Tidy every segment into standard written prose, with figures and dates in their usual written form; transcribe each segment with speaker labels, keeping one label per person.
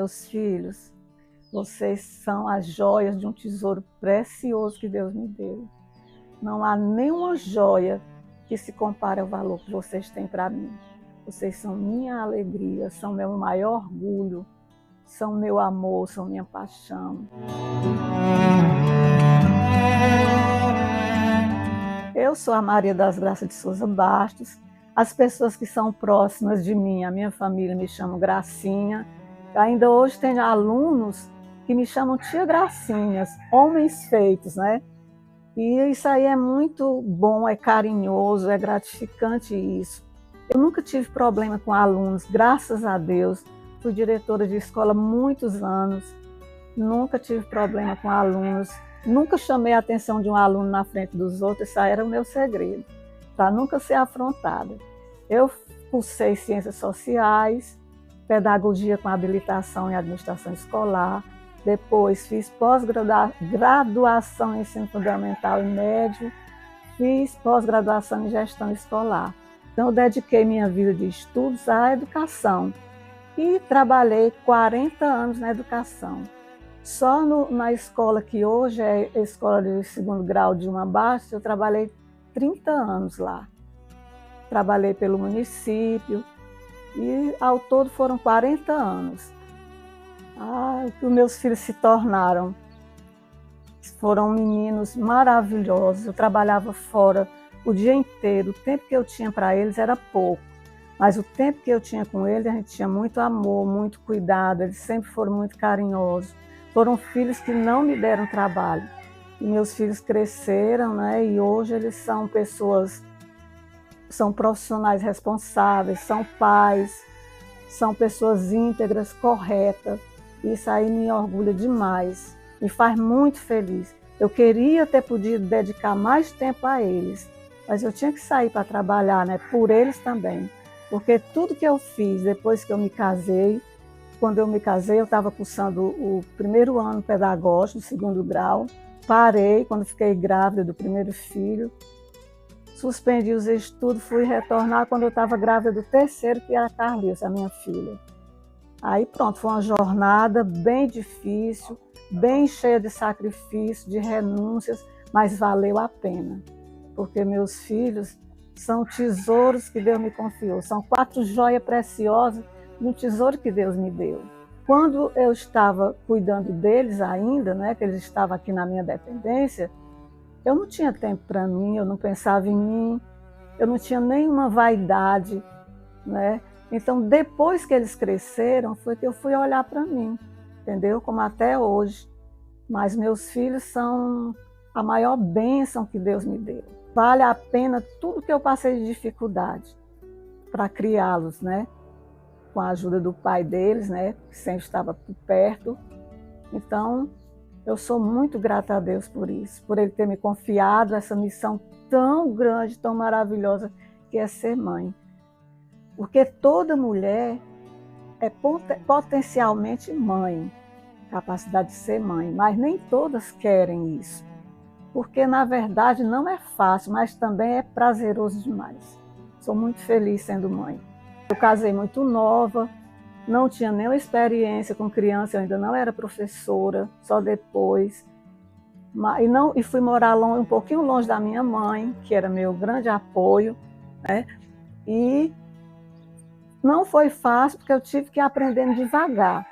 Speaker 1: meus filhos, vocês são as joias de um tesouro precioso que Deus me deu. Não há nenhuma joia que se compare ao valor que vocês têm para mim. Vocês são minha alegria, são meu maior orgulho, são meu amor, são minha paixão. Eu sou a Maria das Graças de Souza Bastos. As pessoas que são próximas de mim, a minha família, me chamam Gracinha. Ainda hoje tenho alunos que me chamam tia Gracinhas, homens feitos, né? E isso aí é muito bom, é carinhoso, é gratificante isso. Eu nunca tive problema com alunos, graças a Deus. Fui diretora de escola há muitos anos, nunca tive problema com alunos, nunca chamei a atenção de um aluno na frente dos outros, isso aí era o meu segredo, para nunca ser afrontada. Eu cursei Ciências Sociais, Pedagogia com habilitação em Administração Escolar, depois fiz pós-graduação em Ensino Fundamental e Médio, fiz pós-graduação em Gestão Escolar. Então eu dediquei minha vida de estudos à educação e trabalhei 40 anos na educação. Só na escola que hoje é a escola de segundo grau de Uma Bastos, eu trabalhei 30 anos lá. Trabalhei pelo município e ao todo foram 40 anos. Os meus filhos se tornaram, foram meninos maravilhosos. Eu trabalhava fora o dia inteiro, o tempo que eu tinha para eles era pouco, mas o tempo que eu tinha com eles, a gente tinha muito amor, muito cuidado, eles sempre foram muito carinhosos. Foram filhos que não me deram trabalho. E meus filhos cresceram, né? E hoje eles são pessoas, são profissionais responsáveis, são pais, são pessoas íntegras, corretas. Isso aí me orgulha demais, me faz muito feliz. Eu queria ter podido dedicar mais tempo a eles, mas eu tinha que sair para trabalhar, né? Por eles também. Porque tudo que eu fiz depois que eu me casei, quando eu me casei, eu estava cursando o primeiro ano pedagógico, do segundo grau. Parei quando fiquei grávida do primeiro filho. Suspendi os estudos, fui retornar quando eu estava grávida do terceiro, que era a Carlice, a minha filha. Aí pronto, foi uma jornada bem difícil, bem cheia de sacrifício, de renúncias, mas valeu a pena. Porque meus filhos são tesouros que Deus me confiou. São 4 joias preciosas de um tesouro que Deus me deu. Quando eu estava cuidando deles ainda, né, que eles estavam aqui na minha dependência, eu não tinha tempo para mim, eu não pensava em mim, eu não tinha nenhuma vaidade, né? Então, depois que eles cresceram, foi que eu fui olhar para mim, entendeu? Como até hoje. Mas meus filhos são a maior bênção que Deus me deu. Vale a pena tudo que eu passei de dificuldade para criá-los, né? Com a ajuda do pai deles, né? Que sempre estava por perto. Então, eu sou muito grata a Deus por isso, por Ele ter me confiado essa missão tão grande, tão maravilhosa, que é ser mãe. Porque toda mulher é potencialmente mãe, capacidade de ser mãe, mas nem todas querem isso. Porque, na verdade, não é fácil, mas também é prazeroso demais. Sou muito feliz sendo mãe. Eu casei muito nova, não tinha nenhuma experiência com criança, eu ainda não era professora, só depois. E fui morar um pouquinho longe da minha mãe, que era meu grande apoio, né? E não foi fácil, porque eu tive que ir aprendendo devagar.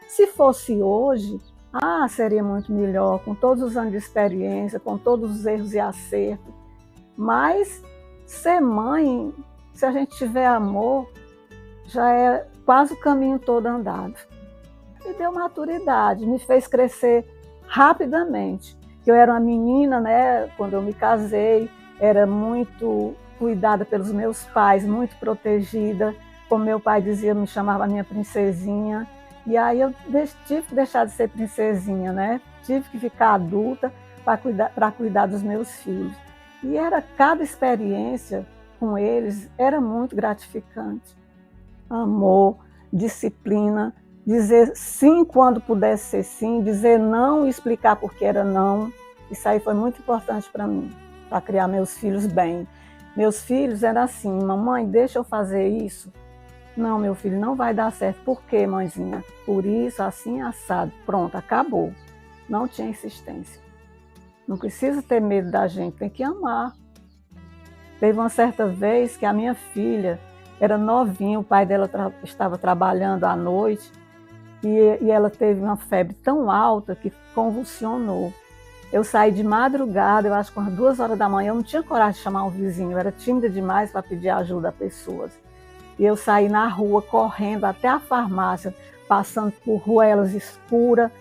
Speaker 1: Se fosse hoje, seria muito melhor, com todos os anos de experiência, com todos os erros e acertos. Mas ser mãe, se a gente tiver amor, já é quase o caminho todo andado. Me deu maturidade, me fez crescer rapidamente. Eu era uma menina, né? Quando eu me casei, era muito cuidada pelos meus pais, muito protegida. Como meu pai dizia, me chamava minha princesinha. E aí eu tive que deixar de ser princesinha, né? Tive que ficar adulta para cuidar dos meus filhos. E cada experiência com eles era muito gratificante. Amor, disciplina, dizer sim quando pudesse ser sim, dizer não e explicar por que era não. Isso aí foi muito importante para mim, para criar meus filhos bem. Meus filhos eram assim: mamãe, deixa eu fazer isso. Não, meu filho, não vai dar certo. Por quê, mãezinha? Por isso, assim, assado. Pronto, acabou. Não tinha insistência. Não precisa ter medo da gente, tem que amar. Teve uma certa vez que a minha filha era novinha, o pai dela estava trabalhando à noite e ela teve uma febre tão alta que convulsionou. Eu saí de madrugada, eu acho que umas 2 horas da manhã, eu não tinha coragem de chamar um vizinho, eu era tímida demais para pedir ajuda a pessoas. E eu saí na rua, correndo até a farmácia, passando por ruelas escuras,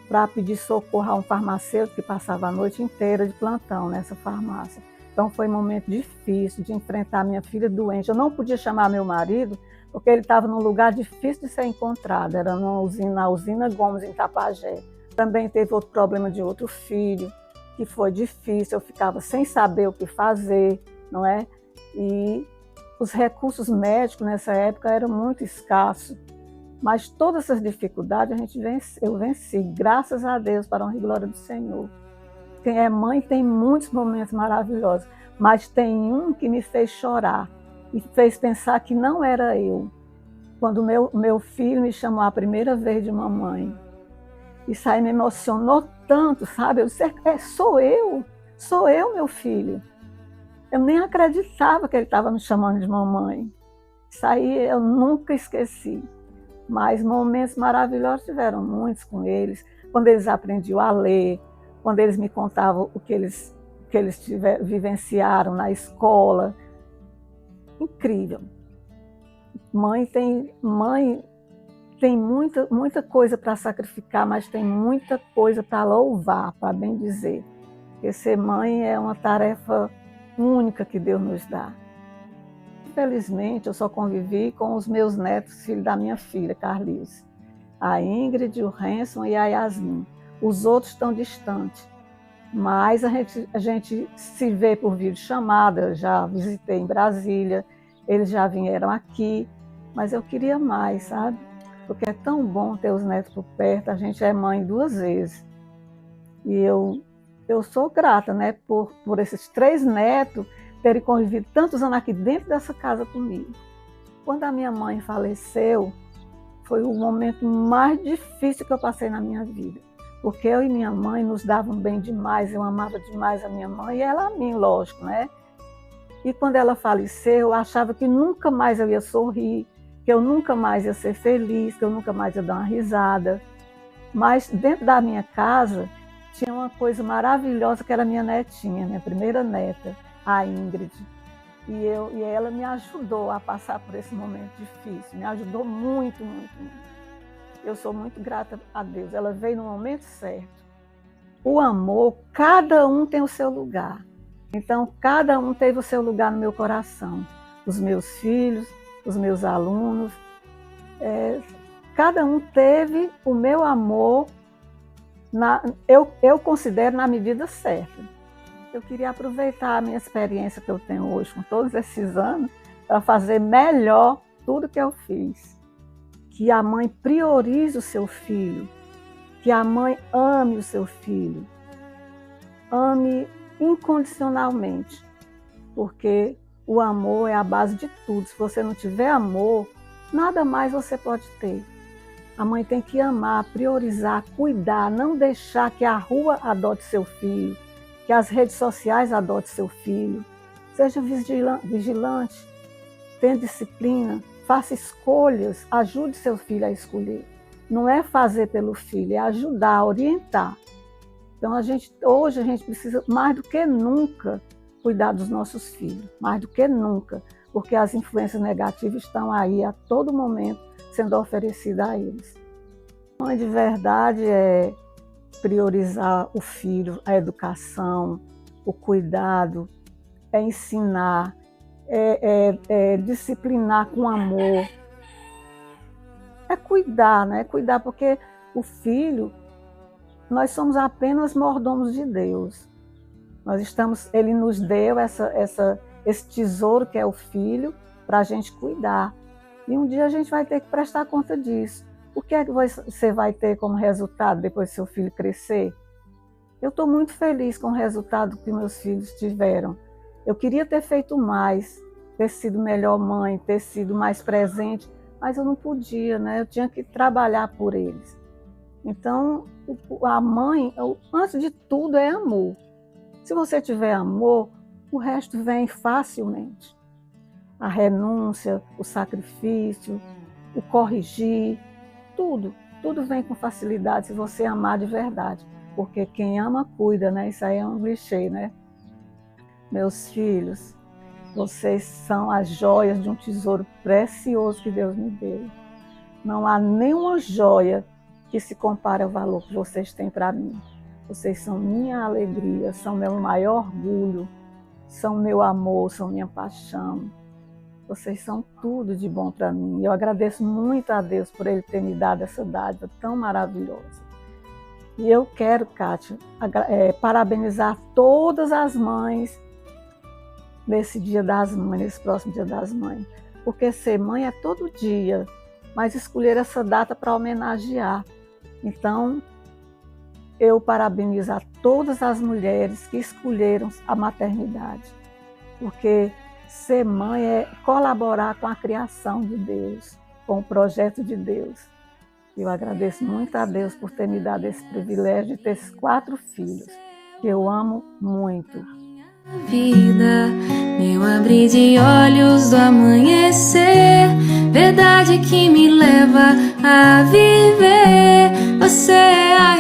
Speaker 1: para pedir socorro a um farmacêutico que passava a noite inteira de plantão nessa farmácia. Então foi um momento difícil de enfrentar minha filha doente. Eu não podia chamar meu marido, porque ele estava num lugar difícil de ser encontrado, era na usina Gomes, em Tapajé. Também teve outro problema de outro filho, que foi difícil, eu ficava sem saber o que fazer, não é? E os recursos médicos nessa época eram muito escassos. Mas todas essas dificuldades eu venci, graças a Deus, para a honra e glória do Senhor. Quem é mãe tem muitos momentos maravilhosos, mas tem um que me fez chorar e fez pensar que não era eu. Quando meu filho me chamou a primeira vez de mamãe, isso aí me emocionou tanto, sabe? Eu disse, sou eu, meu filho. Eu nem acreditava que ele estava me chamando de mamãe. Isso aí eu nunca esqueci. Mas momentos maravilhosos tiveram muitos com eles, quando eles aprendiam a ler, quando eles me contavam o que eles vivenciaram na escola. Incrível. Mãe tem muita coisa para sacrificar, mas tem muita coisa para louvar, para bem dizer. Porque ser mãe é uma tarefa única que Deus nos dá. Infelizmente, eu só convivi com os meus netos, filhos da minha filha, Carlice. A Ingrid, o Renson e a Yasmin. Os outros estão distantes. Mas a gente se vê por videochamada, já visitei em Brasília, eles já vieram aqui, mas eu queria mais, sabe? Porque é tão bom ter os netos por perto, a gente é mãe 2 vezes. E eu sou grata, né, por esses 3 netos terem convivido tantos anos aqui dentro dessa casa comigo. Quando a minha mãe faleceu, foi o momento mais difícil que eu passei na minha vida. Porque eu e minha mãe nos davam bem demais, eu amava demais a minha mãe e ela a mim, lógico, né? E quando ela faleceu, eu achava que nunca mais eu ia sorrir, que eu nunca mais ia ser feliz, que eu nunca mais ia dar uma risada. Mas dentro da minha casa tinha uma coisa maravilhosa que era minha netinha, minha primeira neta, a Ingrid. E ela me ajudou a passar por esse momento difícil, me ajudou muito, muito, muito. Eu sou muito grata a Deus, ela veio no momento certo. O amor, cada um tem o seu lugar. Então, cada um teve o seu lugar no meu coração. Os meus filhos, os meus alunos, cada um teve o meu amor, eu considero na medida certa. Eu queria aproveitar a minha experiência que eu tenho hoje, com todos esses anos, para fazer melhor tudo que eu fiz. Que a mãe priorize o seu filho, que a mãe ame o seu filho, ame incondicionalmente, porque o amor é a base de tudo. Se você não tiver amor, nada mais você pode ter. A mãe tem que amar, priorizar, cuidar, não deixar que a rua adote seu filho, que as redes sociais adotem seu filho. Seja vigilante, tenha disciplina, faça escolhas, ajude seu filho a escolher. Não é fazer pelo filho, é ajudar, orientar. Então hoje a gente precisa mais do que nunca cuidar dos nossos filhos, mais do que nunca, porque as influências negativas estão aí a todo momento sendo oferecidas a eles. Mãe de verdade é priorizar o filho, a educação, o cuidado, é ensinar, é disciplinar com amor, é cuidar, né? Cuidar, porque o filho, nós somos apenas mordomos de Deus. Ele nos deu esse tesouro que é o filho para a gente cuidar. E um dia a gente vai ter que prestar conta disso. O que é que você vai ter como resultado depois que seu filho crescer? Eu estou muito feliz com o resultado que meus filhos tiveram. Eu queria ter feito mais, ter sido melhor mãe, ter sido mais presente, mas eu não podia, né? Eu tinha que trabalhar por eles. Então, a mãe, antes de tudo, é amor. Se você tiver amor, o resto vem facilmente. A renúncia, o sacrifício, o corrigir, tudo vem com facilidade se você amar de verdade. Porque quem ama, cuida, né? Isso aí é um clichê, né? Meus filhos, vocês são as joias de um tesouro precioso que Deus me deu. Não há nenhuma joia que se compare ao valor que vocês têm para mim. Vocês são minha alegria, são meu maior orgulho, são meu amor, são minha paixão. Vocês são tudo de bom para mim. Eu agradeço muito a Deus por Ele ter me dado essa dádiva tão maravilhosa. E eu quero, Kátia, parabenizar todas as mães nesse Dia das Mães, nesse próximo Dia das Mães. Porque ser mãe é todo dia, mas escolher essa data para homenagear. Então, eu parabenizo a todas as mulheres que escolheram a maternidade. Porque ser mãe é colaborar com a criação de Deus, com o projeto de Deus. Eu agradeço muito a Deus por ter me dado esse privilégio de ter esses 4 filhos, que eu amo muito.
Speaker 2: Vida, meu abrir de olhos do amanhecer, verdade que me leva a viver. Você é a